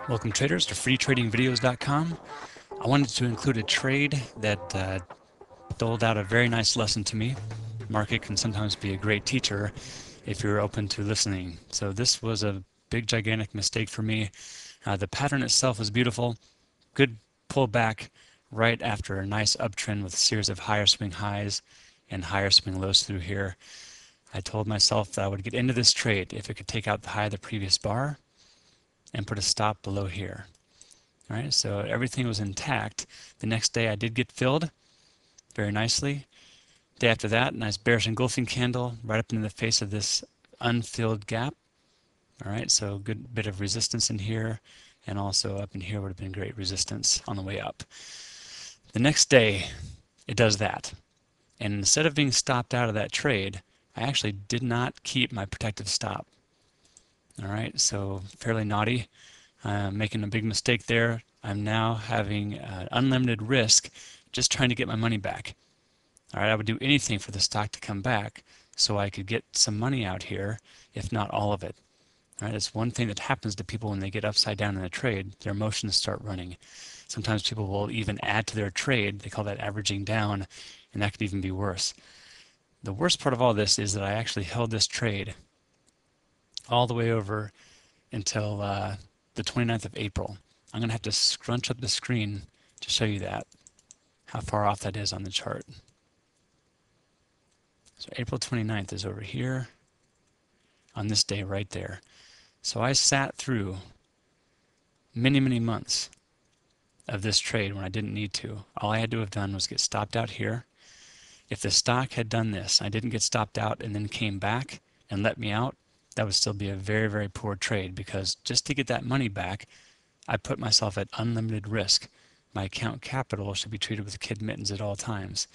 Welcome traders to freetradingvideos.com. I wanted to include a trade that doled out a very nice lesson to me. Market can sometimes be a great teacher if you're open to listening. So this was a big gigantic mistake for me. The pattern itself was beautiful. Good pullback right after a nice uptrend with a series of higher swing highs and higher swing lows through here. I told myself that I would get into this trade if it could take out the high of the previous bar and put a stop below here. All right, so everything was intact. The next day I did get filled very nicely. Day after that, nice bearish engulfing candle right up into the face of this unfilled gap. All right, so good bit of resistance in here, and also up in here would have been great resistance on the way up. The next day, it does that. And instead of being stopped out of that trade, I actually did not keep my protective stop. All right, so fairly naughty. Making a big mistake there. I'm now having unlimited risk just trying to get my money back. All right, I would do anything for the stock to come back so I could get some money out here, if not all of it. All right, it's one thing that happens to people when they get upside down in a trade. Their emotions start running. Sometimes people will even add to their trade. They call that averaging down, and that could even be worse. The worst part of all this is that I actually held this trade all the way over until the 29th of April. I'm going to have to scrunch up the screen to show you that, how far off that is on the chart. So April 29th is over here on this day right there. So I sat through many, many months of this trade when I didn't need to. All I had to have done was get stopped out here. If the stock had done this, I didn't get stopped out and then came back and let me out, that would still be a very, very poor trade, because just to get that money back, I put myself at unlimited risk. My account capital should be treated with kid mittens at all times.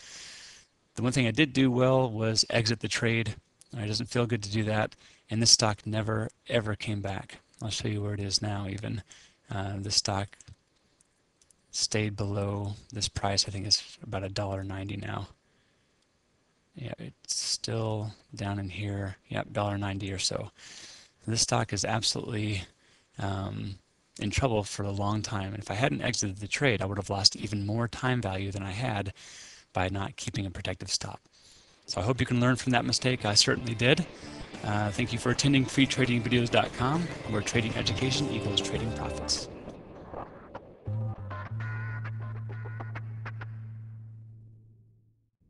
The one thing I did do well was exit the trade. It doesn't feel good to do that, and this stock never ever came back. I'll show you where it is now even. The stock stayed below this price. I think it's about $1.90 now. Yeah, it's still down in here. Yep, $1.90 or so. This stock is absolutely in trouble for a long time. And if I hadn't exited the trade, I would have lost even more time value than I had by not keeping a protective stop. So I hope you can learn from that mistake. I certainly did. Thank you for attending freetradingvideos.com, where trading education equals trading profits.